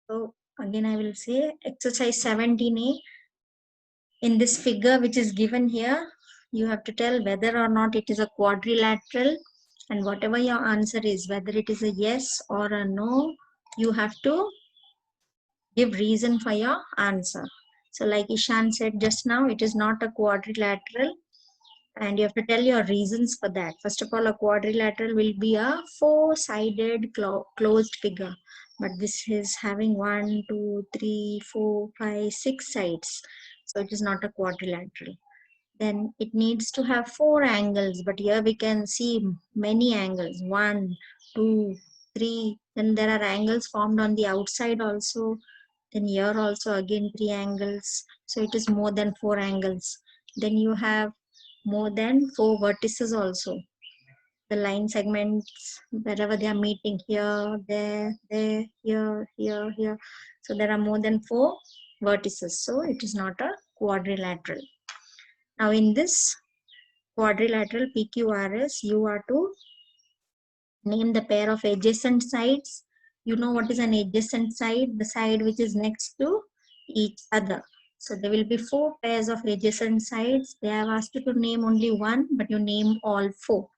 So again I will say exercise 17A. In this figure which is given here, you have to tell whether or not it is a quadrilateral, and whatever your answer is, whether it is a yes or a no, you have to give reason for your answer. So like Ishan said just now, it is not a quadrilateral, and you have to tell your reasons for that. First of all, a quadrilateral will be a four-sided closed figure, but this is having 1, 2, 3, 4, 5, 6 sides, so it is not a quadrilateral. Then it needs to have 4 angles, but here we can see many angles, 1, 2, 3. Then there are angles formed on the outside also. Then here also again 3 angles, so it is more than 4 angles. Then you have more than 4 vertices also. The line segments, wherever they are meeting, here, there, here, here. So there are more than 4 vertices, so it is not a quadrilateral. Now in this quadrilateral PQRS, you are to name the pair of adjacent sides. You know what is an adjacent side? The side which is next to each other. So there will be 4 pairs of adjacent sides. They have asked you to name only one, but you name all 4.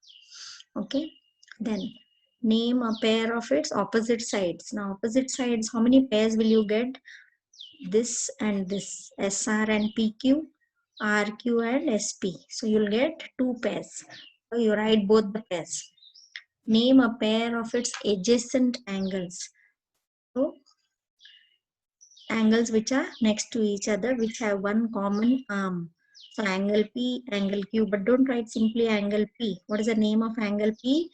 Okay. Then name a pair of its opposite sides. Now opposite sides, how many pairs will you get? This and this, SR and PQ, RQ and SP. So you'll get 2 pairs. So you write both the pairs. Name a pair of its adjacent angles. So angles which are next to each other, which have one common arm. So angle P, angle Q, but don't write simply angle P. What is the name of angle P?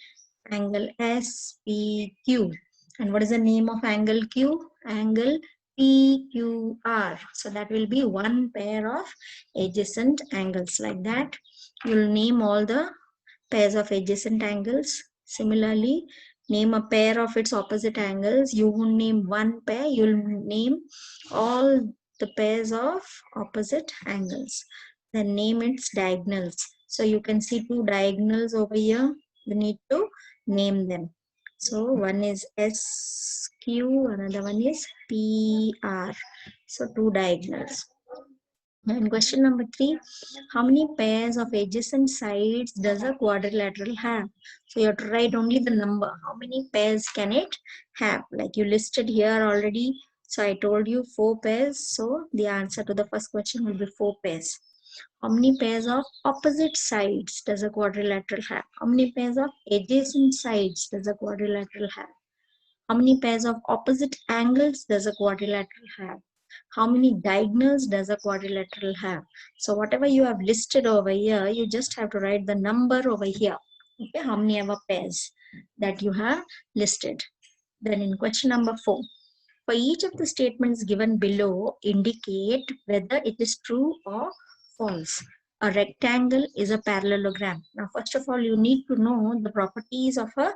Angle SPQ. And what is the name of angle Q? Angle PQR. So that will be one pair of adjacent angles. Like that, you'll name all the pairs of adjacent angles. Similarly, name a pair of its opposite angles. You won't name one pair, you'll name all the pairs of opposite angles. Then name its diagonals. So you can see 2 diagonals over here. You need to name them. So one is SQ, another one is PR. So 2 diagonals. And question number 3, how many pairs of adjacent sides does a quadrilateral have? So you have to write only the number. How many pairs can it have? Like you listed here already. So I told you 4 pairs. So the answer to the first question will be 4 pairs. How many pairs of opposite sides does a quadrilateral have? How many pairs of adjacent sides does a quadrilateral have? How many pairs of opposite angles does a quadrilateral have? How many diagonals does a quadrilateral have? So whatever you have listed over here, you just have to write the number over here. Okay, how many ever pairs that you have listed. Then in question number 4, for each of the statements given below, indicate whether it is true or false. A rectangle is a parallelogram. Now, first of all, you need to know the properties of a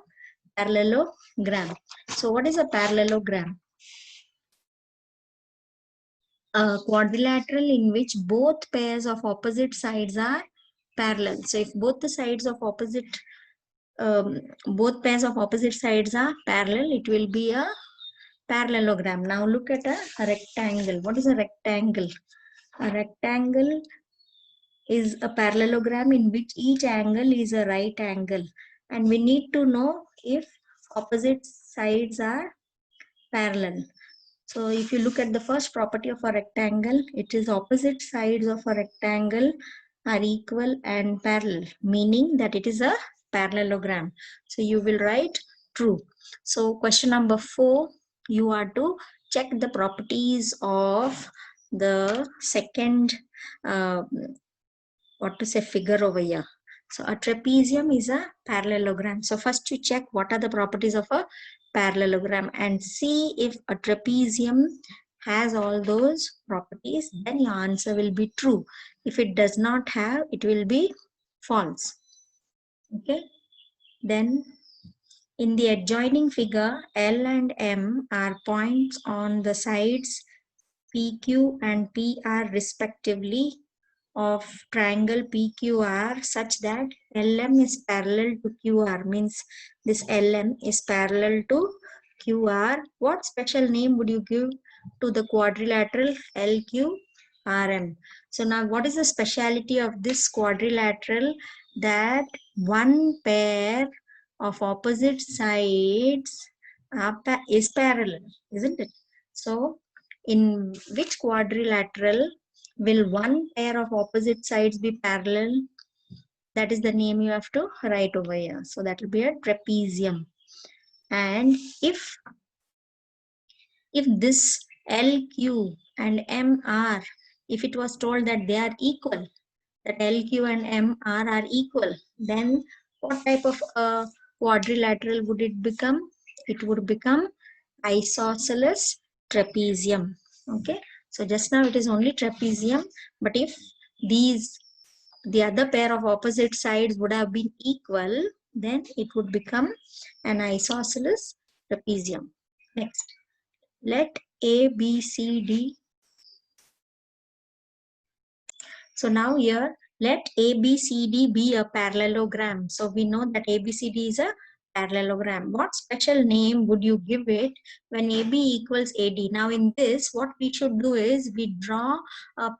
parallelogram. So what is a parallelogram? A quadrilateral in which both pairs of opposite sides are parallel. So if both the sides of opposite, both pairs of opposite sides are parallel, it will be a parallelogram. Now look at a rectangle. What is a rectangle? A rectangle is a parallelogram in which each angle is a right angle, and we need to know if opposite sides are parallel. So if you look at the first property of a rectangle, it is opposite sides of a rectangle are equal and parallel, meaning that it is a parallelogram. So you will write true. So question number 4, you are to check the properties of the second figure over here. So a trapezium is a parallelogram. So first you check what are the properties of a parallelogram and see if a trapezium has all those properties, then your answer will be true. If it does not have, it will be false. Okay. Then in the adjoining figure, L and M are points on the sides PQ and PR respectively of triangle PQR such that LM is parallel to QR, means this LM is parallel to QR. What special name would you give to the quadrilateral LQRM? So now what is the speciality of this quadrilateral? That one pair of opposite sides is parallel, isn't it? So in which quadrilateral will one pair of opposite sides be parallel? That is the name you have to write over here. So that will be a trapezium. And if this LQ and MR, if it was told that they are equal, that LQ and MR are equal, then what type of quadrilateral would it become? It would become isosceles trapezium. Okay, so just now it is only trapezium, but if the other pair of opposite sides would have been equal, then it would become an isosceles trapezium. Next, let A, B, C, D. So now here, let A, B, C, D be a parallelogram. So we know that A, B, C, D is a parallelogram. What special name would you give it when AB equals AD? Now in this, what we should do is we draw a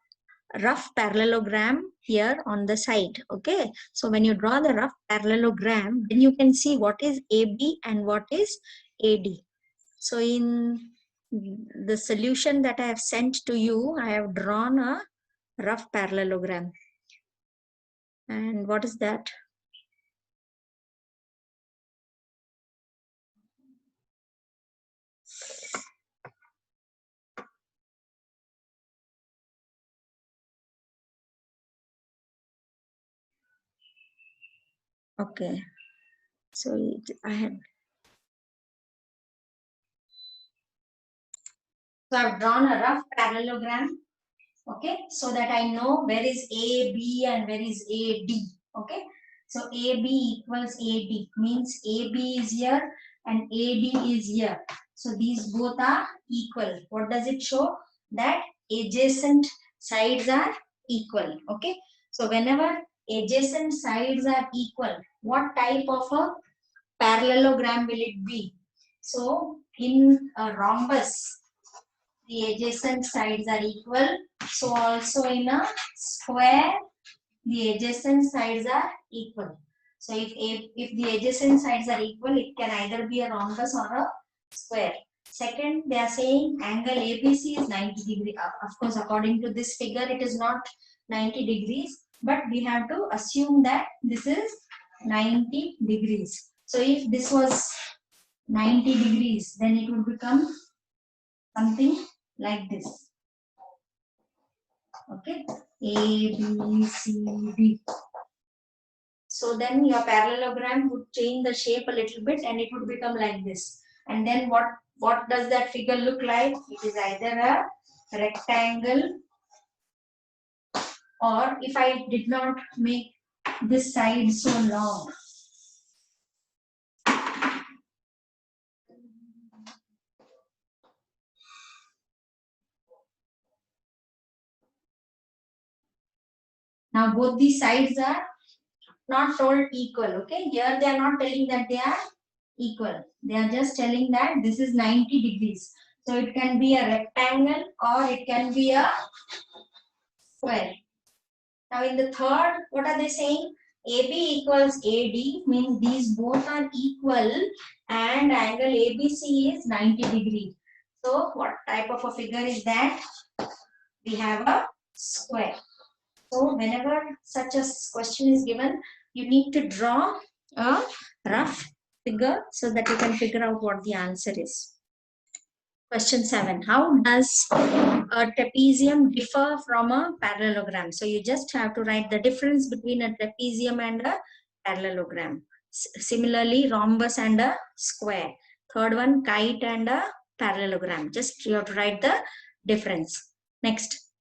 rough parallelogram here on the side. Okay, so when you draw the rough parallelogram, then you can see what is AB and what is AD. So in the solution that I have sent to you, I have drawn a rough parallelogram. And what is that? Okay, so I've drawn a rough parallelogram. Okay, so that I know where is AB and where is AD. Okay, so AB equals AD means AB is here and AD is here. So these both are equal. What does it show? That adjacent sides are equal. Okay, so whenever adjacent sides are equal, what type of a parallelogram will it be? So in a rhombus, the adjacent sides are equal. So also in a square, the adjacent sides are equal. So if the adjacent sides are equal, it can either be a rhombus or a square. Second, they are saying angle ABC is 90 degree. Of course, according to this figure, it is not 90 degrees, but we have to assume that this is 90 degrees. So if this was 90 degrees, then it would become something like this. Okay, A, B, C, D. So then your parallelogram would change the shape a little bit and it would become like this. And then what does that figure look like? It is either a rectangle, or if I did not make this side so long, now both these sides are not told equal. Okay, here they are not telling that they are equal. They are just telling that this is 90 degrees. So it can be a rectangle or it can be a square. Now in the third, what are they saying? AB equals AD means these both are equal and angle ABC is 90 degrees. So what type of a figure is that? We have a square. So whenever such a question is given, you need to draw a rough figure so that you can figure out what the answer is. Question 7. How does a trapezium differ from a parallelogram? So you just have to write the difference between a trapezium and a parallelogram. Similarly, rhombus and a square. Third one, kite and a parallelogram. Just you have to write the difference. Next,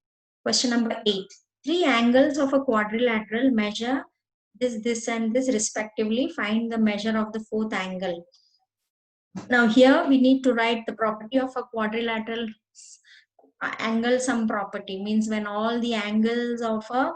question number 8. Three angles of a quadrilateral measure this and this respectively. Find the measure of the fourth angle. Now here we need to write the property of a quadrilateral angle sum property. Means when all the angles of a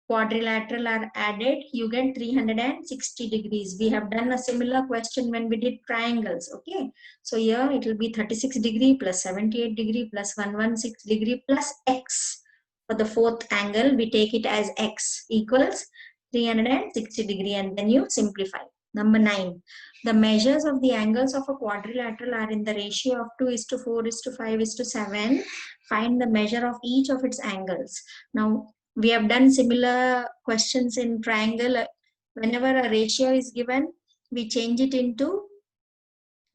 quadrilateral are added, you get 360 degrees. We have done a similar question when we did triangles. Okay, so here it will be 36 degree plus 78 degree plus 116 degree plus x. For the fourth angle, we take it as x equals 360 degree, and then you simplify. Number 9, the measures of the angles of a quadrilateral are in the ratio of 2:4:5:7. Find the measure of each of its angles. Now, we have done similar questions in triangle. Whenever a ratio is given, we change it into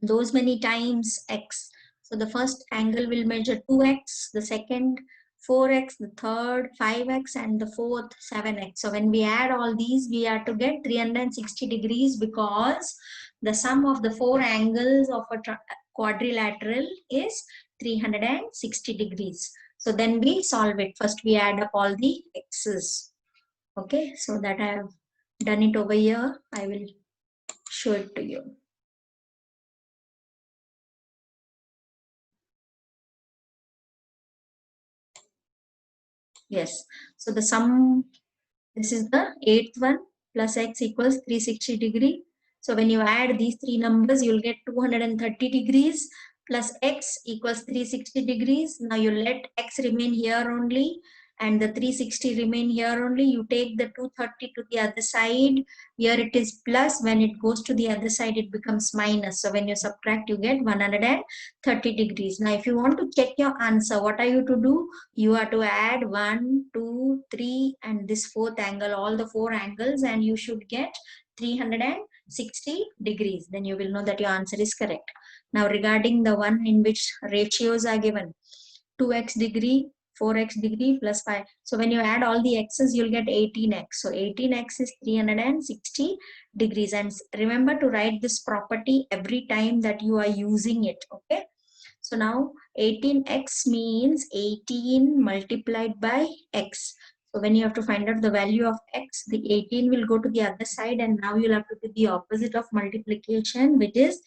those many times x. So the first angle will measure 2x, the second 4x, the third 5x, and the fourth 7x. So when we add all these, we are to get 360 degrees, because the sum of the four angles of a quadrilateral is 360 degrees. So then we solve it. First we add up all the x's. Okay, so that I have done it over here. I will show it to you. Yes, so the sum, this is the eighth one, plus x equals 360 degree. So when you add these three numbers, you'll get 230 degrees plus x equals 360 degrees. Now you let x remain here only and the 360 remain here only. You take the 230 to the other side. Here it is plus. When it goes to the other side, it becomes minus. So when you subtract, you get 130 degrees. Now if you want to check your answer, what are you to do? You are to add 1, 2, 3 and this fourth angle, all the four angles, and you should get 360 degrees. Then you will know that your answer is correct. Now regarding the one in which ratios are given, 2x degree, 4x degree plus 5. So when you add all the x's, you'll get 18x. So 18x is 360 degrees. And remember to write this property every time that you are using it. Okay. So now 18x means 18 multiplied by x. So when you have to find out the value of x, the 18 will go to the other side, and now you'll have to do the opposite of multiplication, which is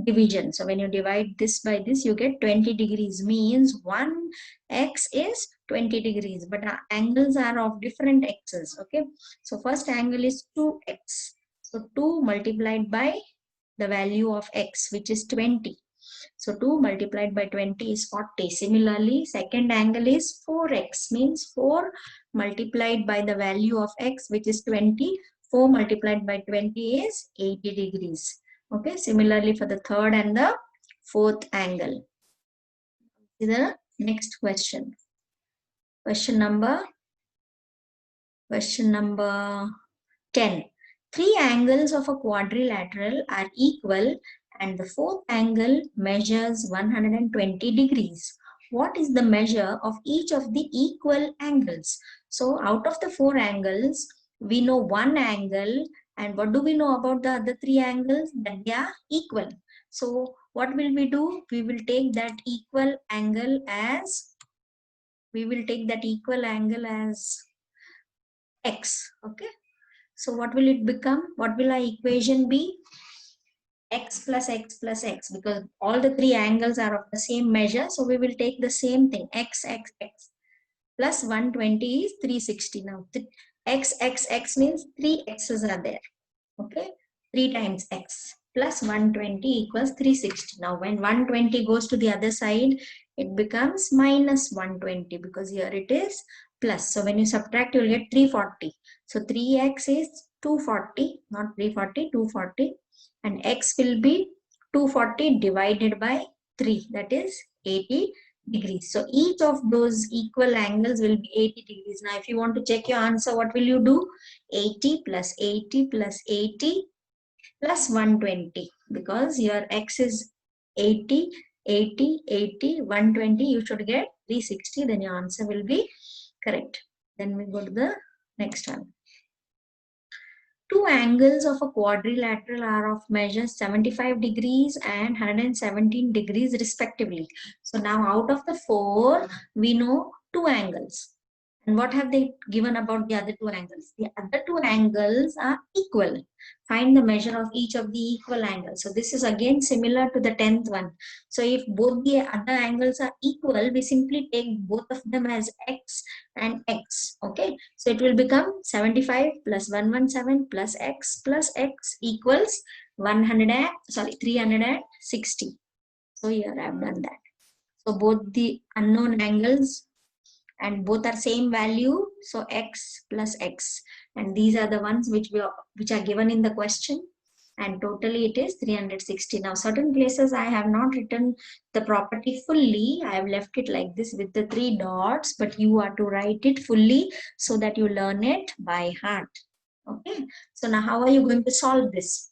division. So when you divide this by this, you get 20 degrees, means one x is 20 degrees, but our angles are of different x's. Okay. So first angle is 2x. So 2 multiplied by the value of x, which is 20. So 2 multiplied by 20 is 40. Similarly, second angle is 4x, means 4 multiplied by the value of x, which is 20. 4 multiplied by 20 is 80 degrees. Okay. Similarly, for the third and the fourth angle. The next question. Question number 10. Three angles of a quadrilateral are equal and the fourth angle measures 120 degrees. What is the measure of each of the equal angles? So out of the four angles, we know one angle, and what do we know about the other three angles? That they are equal. So what will we do? We will take that equal angle as, x. Okay. So what will it become? What will our equation be? X plus x plus x, because all the three angles are of the same measure. So we will take the same thing, x plus 120 is 360. Now x means 3 x's are there. Okay, 3 times x plus 120 equals 360. Now when 120 goes to the other side, it becomes minus 120, because here it is plus. So when you subtract, you'll get 340. So 3x is 240, not 340, 240, and x will be 240 divided by 3, that is 80 degrees. So each of those equal angles will be 80 degrees. Now if you want to check your answer, what will you do? 80 plus 80 plus 80 plus 120, because your x is 80, 80, 80, 120, you should get 360, then your answer will be correct. Then we go to the next one. Two angles of a quadrilateral are of measure 75 degrees and 117 degrees respectively. So now out of the four, we know two angles. And what have they given about the other two angles? The other two angles are equal. Find the measure of each of the equal angles. So this is again similar to the 10th one. So if both the other angles are equal, we simply take both of them as x and x. Okay. So it will become 75 plus 117 plus x equals 360. So here I have done that. So both the unknown angles and both are same value, so x plus x, and these are the ones which are given in the question, and totally it is 360. Now certain places I have not written the property fully, I have left it like this with the 3 dots, but you are to write it fully so that you learn it by heart. Okay, so now how are you going to solve this?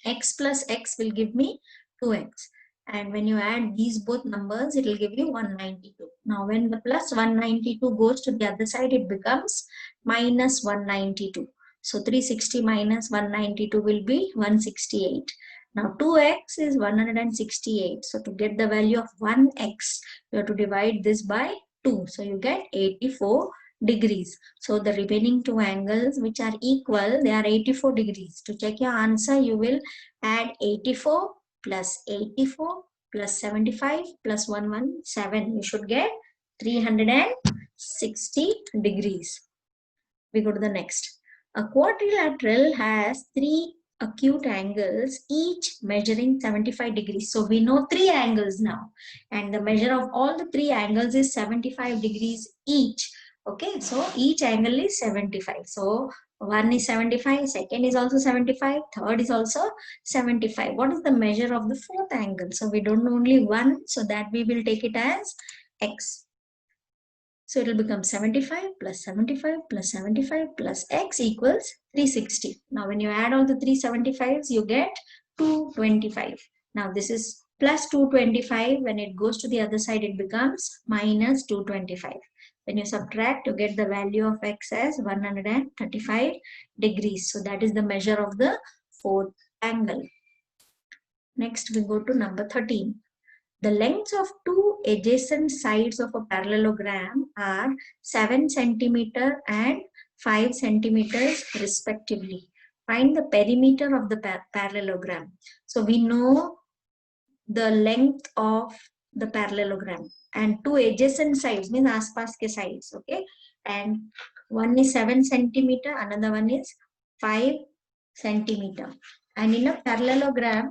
X plus x will give me 2x. And when you add these both numbers, it will give you 192. Now, when the plus 192 goes to the other side, it becomes minus 192. So, 360 minus 192 will be 168. Now, 2x is 168. So, to get the value of 1x, you have to divide this by 2. So, you get 84 degrees. So, the remaining two angles which are equal, they are 84 degrees. To check your answer, you will add 84 plus 84 plus 75 plus 117. You should get 360 degrees. We go to the next. A quadrilateral has 3 acute angles, each measuring 75 degrees. So we know 3 angles now, and the measure of all the 3 angles is 75 degrees each. Okay, so each angle is 75. So one is 75, second is also 75, third is also 75. What is the measure of the fourth angle? So we don't know only one, so that we will take it as x. So it will become 75 plus 75 plus 75 plus x equals 360. Now when you add all the 375s, you get 225. Now this is plus 225. When it goes to the other side, it becomes minus 225. When you subtract, you get the value of x as 135 degrees. So that is the measure of the fourth angle. Next, we go to number 13. The lengths of two adjacent sides of a parallelogram are 7 centimeter and 5 centimeters respectively. Find the perimeter of the parallelogram. So we know the length of the parallelogram, and two adjacent sides means aspas ke sides. Okay, and one is 7 centimeter, another one is 5 centimeter. And in a parallelogram,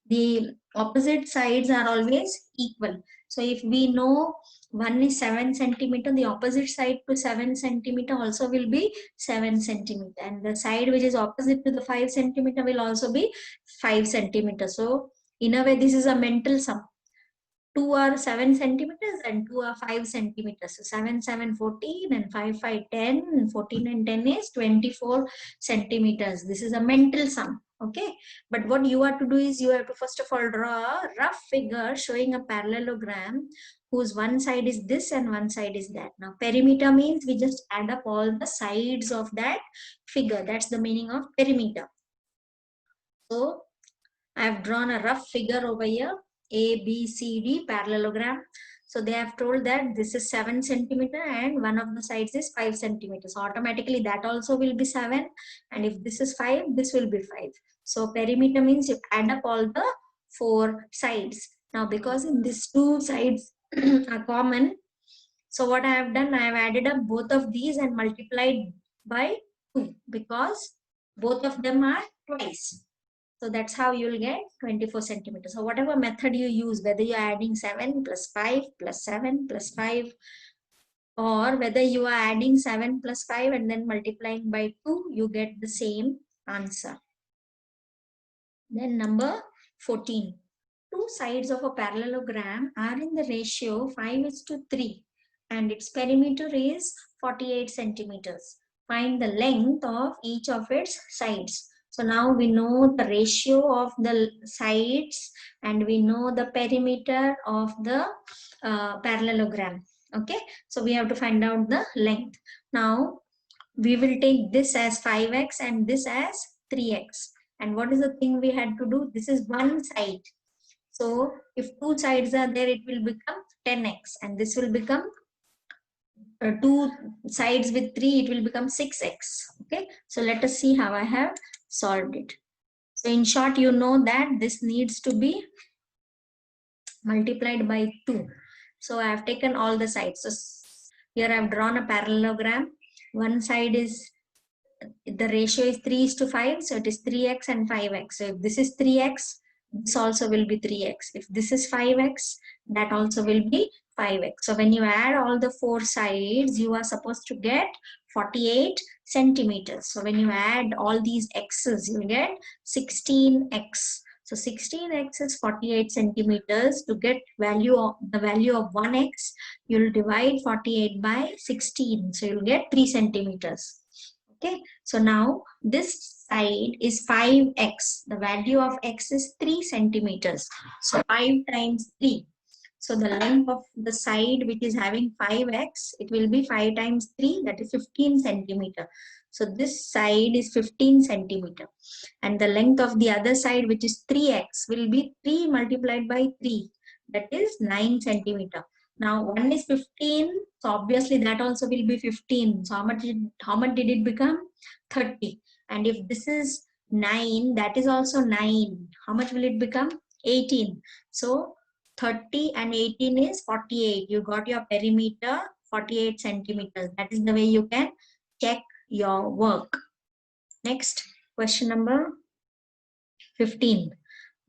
the opposite sides are always equal. So if we know one is 7 centimeter, the opposite side to 7 centimeter also will be 7 centimeter, and the side which is opposite to the 5 centimeter will also be 5 centimeter. So in a way, this is a mental sum. 2 are 7 centimeters and 2 are 5 centimeters. So 7, 7, 14 and 5, 5, 10 and 14 and 10 is 24 centimeters. This is a mental sum. Okay. But what you have to do is you have to first of all draw a rough figure showing a parallelogram whose one side is this and one side is that. Now perimeter means we just add up all the sides of that figure. That's the meaning of perimeter. So I have drawn a rough figure over here. A, B, C, D parallelogram. So they have told that this is 7 centimeter and one of the sides is 5 centimeters. So automatically that also will be 7. And if this is 5, this will be 5. So perimeter means you add up all the 4 sides. Now because in these 2 sides are common, so what I have done, I have added up both of these and multiplied by 2 because both of them are twice. So that's how you'll get 24 centimeters. So whatever method you use, whether you're adding 7 plus 5 plus 7 plus 5, or whether you are adding 7 plus 5 and then multiplying by 2, you get the same answer. Then number 14. Two sides of a parallelogram are in the ratio 5:3 and its perimeter is 48 centimeters. Find the length of each of its sides. So now we know the ratio of the sides and we know the perimeter of the parallelogram. Okay, so we have to find out the length. Now we will take this as 5x and this as 3x. And what is the thing we had to do? This is one side. So if two sides are there, it will become 10x, and this will become two sides with 3, it will become 6x. Okay, so let us see how I have solved it. So in short, you know that this needs to be multiplied by 2. So I have taken all the sides. So here I have drawn a parallelogram. One side is, the ratio is 3 is to 5, so it is 3x and 5x. So if this is 3x, this also will be 3x. If this is 5x, that also will be 5x. So when you add all the four sides, you are supposed to get 48 centimeters. So when you add all these x's, you get 16x. So 16x is 48 centimeters. To get the value of 1x, you'll divide 48 by 16. So you'll get 3 centimeters. Okay, so now this side is 5x. The value of x is 3 centimeters. So 5 times 3. So the length of the side which is having 5x, it will be 5 times 3, that is 15 centimeter. So this side is 15 centimeter. And the length of the other side, which is 3x, will be 3 multiplied by 3, that is 9 centimeter. Now 1 is 15, so obviously that also will be 15. So how much did it become? 30. And if this is 9, that is also 9. How much will it become? 18. So 30 and 18 is 48. You got your perimeter 48 centimeters. That is the way you can check your work. Next, question number 15.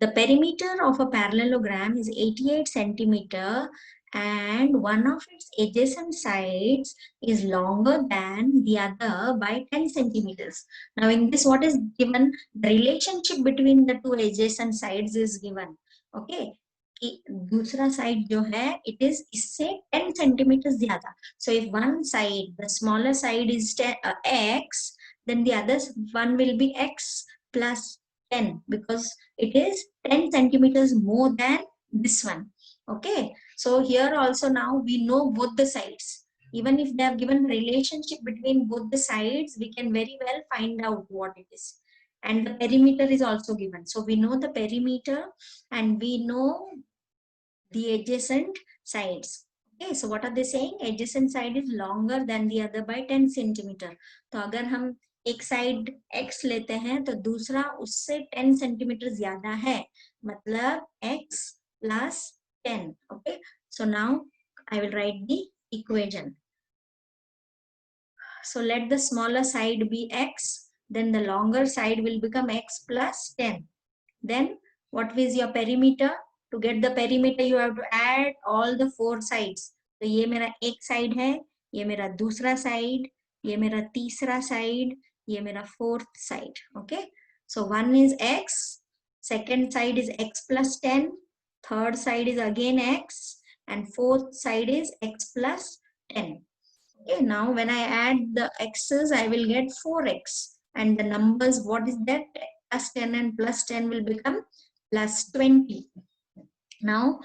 The perimeter of a parallelogram is 88 centimeter and one of its adjacent sides is longer than the other by 10 centimeters. Now in this, what is given? The relationship between the two adjacent sides is given. Okay. दूसरा side जो है it is इससे 10 centimeters ज्यादा. So if one side, the smaller side is x, then the other one will be x plus 10, because it is 10 centimeters more than this one. Okay, so here also now we know both the sides. Even if they have given relationship between both the sides, we can very well find out what it is. And the perimeter is also given. So we know the perimeter and we know the adjacent sides. Okay, so what are they saying? Adjacent side is longer than the other by 10 centimeter. तो अगर हम एक side x लेते हैं तो दूसरा उससे 10 centimetre ज्यादा है, मतलब x plus 10. Okay, so now I will write the equation. So let the smaller side be x, then the longer side will become x plus 10. Then what is your perimeter? To get the perimeter, you have to add all the four sides. तो ये मेरा एक side है, ये मेरा दूसरा side, ये मेरा तीसरा साइड, ये मेरा fourth side. Okay, so one is x, second side is x plus 10, third side is again x, and fourth side is x plus 10. Okay, now when I add the x's, I will get 4x, and the numbers, what is that? Plus 10 and plus 10 will become plus 20. Now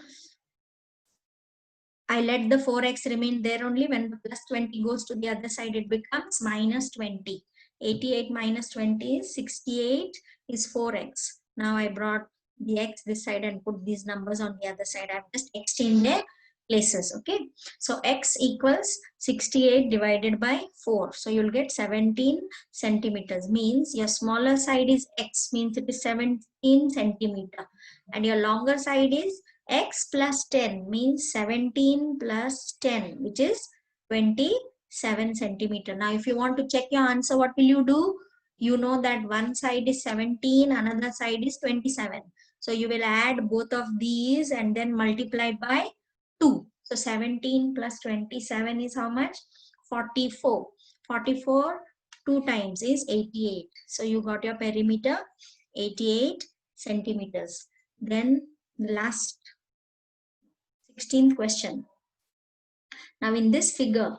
I let the 4x remain there only. When the plus 20 goes to the other side, it becomes minus 20. 88 minus 20 is 68 is 4x. Now I brought the x this side and put these numbers on the other side. I've just exchanged their places. Okay, so x equals 68 divided by 4. So you'll get 17 centimeters. Means your smaller side is x, means it is 17 centimeter, and your longer side is x plus 10, means 17 plus 10, which is 27 centimeter. Now if you want to check your answer, what will you do? You know that one side is 17, another side is 27. So you will add both of these and then multiply by 2. So 17 plus 27 is how much? 44. 44 2 times is 88. So you got your perimeter 88 centimeters. Then the last 16th question. Now in this figure,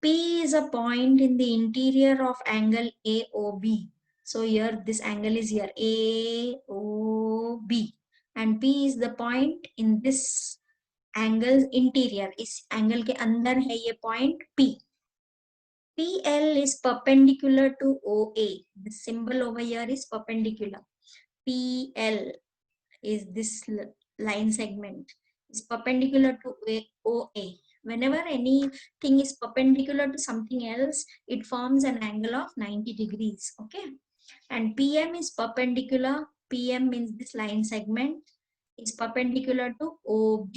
P is a point in the interior of angle AOB. So here this angle is here AOB, and P is the point in this angle interior. इस angle के अंदर है ये point P. PL is perpendicular to OA. The symbol over here is perpendicular. PL is this line segment is perpendicular to OA. Whenever anything is perpendicular to something else, it forms an angle of 90 degrees. Okay. And PM is perpendicular. PM means this line segment is perpendicular to OB.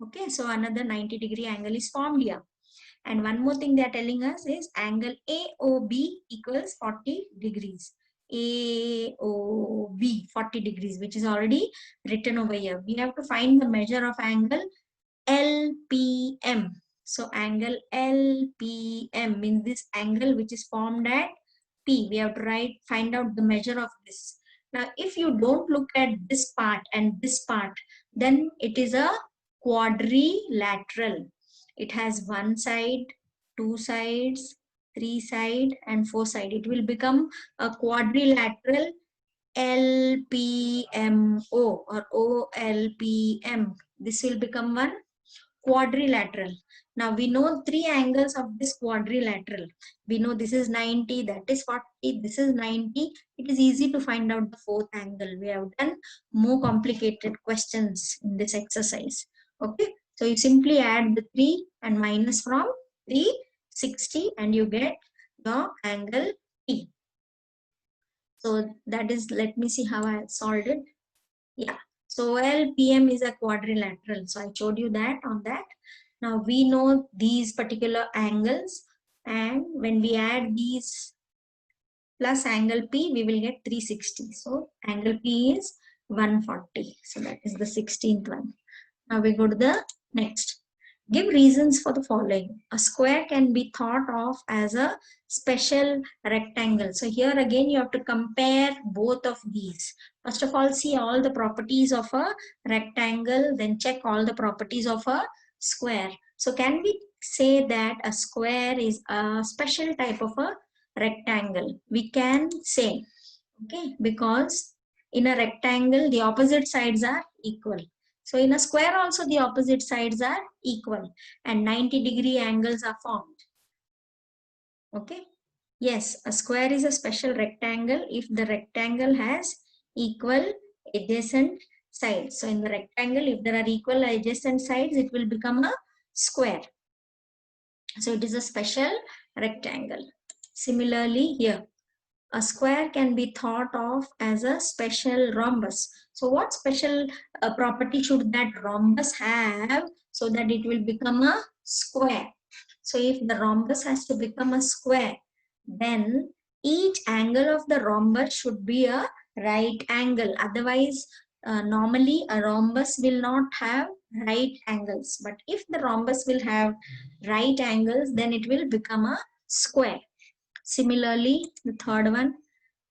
Okay. So another 90-degree angle is formed here. And one more thing they are telling us is angle AOB equals 40 degrees. AOB 40 degrees, which is already written over here. We have to find the measure of angle LPM. So angle LPM means this angle which is formed at P. We have to find out the measure of this. Now, if you don't look at this part and this part, then it is a quadrilateral. It has one side, two sides, three side, and four side. It will become a quadrilateral LPMO or OLPM. This will become one quadrilateral. Now we know three angles of this quadrilateral. We know this is 90, that is 40, this is 90. It is easy to find out the fourth angle. We have done more complicated questions in this exercise. Okay, so you simply add the 3 and minus from 360 and you get your angle P. So that is, let me see how I have solved it. Yeah. So LPM is a quadrilateral. So I showed you that on that. Now we know these particular angles, and when we add these plus angle P, we will get 360. So angle P is 140. So that is the 16th one. Now we go to the next. Give reasons for the following. A square can be thought of as a special rectangle. So here again you have to compare both of these. First of all, see all the properties of a rectangle, then check all the properties of a square. So can we say that a square is a special type of a rectangle? We can say, okay, because in a rectangle the opposite sides are equal. So in a square also the opposite sides are equal and 90-degree angles are formed. Okay. Yes, a square is a special rectangle if the rectangle has equal adjacent sides. So in the rectangle, if there are equal adjacent sides, it will become a square. So it is a special rectangle. Similarly here, a square can be thought of as a special rhombus. So what special property should that rhombus have so that it will become a square? So if the rhombus has to become a square, then each angle of the rhombus should be a right angle. Otherwise, normally a rhombus will not have right angles. But if the rhombus will have right angles, then it will become a square. Similarly, the third one,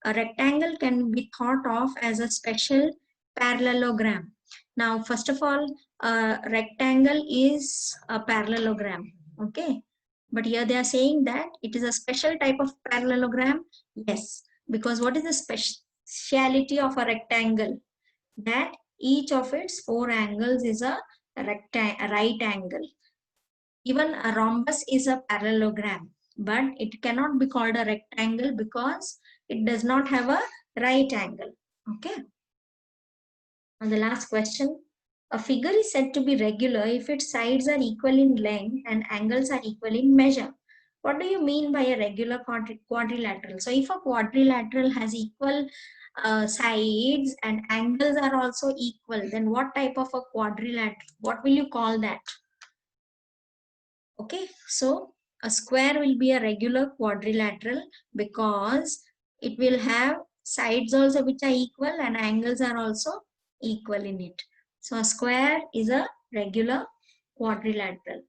a rectangle can be thought of as a special parallelogram. Now, first of all, a rectangle is a parallelogram, okay? But here they are saying that it is a special type of parallelogram. Yes, because what is the speciality of a rectangle? That each of its four angles is a right angle. Even a rhombus is a parallelogram, but it cannot be called a rectangle because it does not have a right angle. Okay. And the last question. A figure is said to be regular if its sides are equal in length and angles are equal in measure. What do you mean by a regular quadrilateral? So if a quadrilateral has equal sides and angles are also equal, then what type of a quadrilateral? What will you call that? Okay, so a square will be a regular quadrilateral because it will have sides also which are equal and angles are also equal in it. So a square is a regular quadrilateral.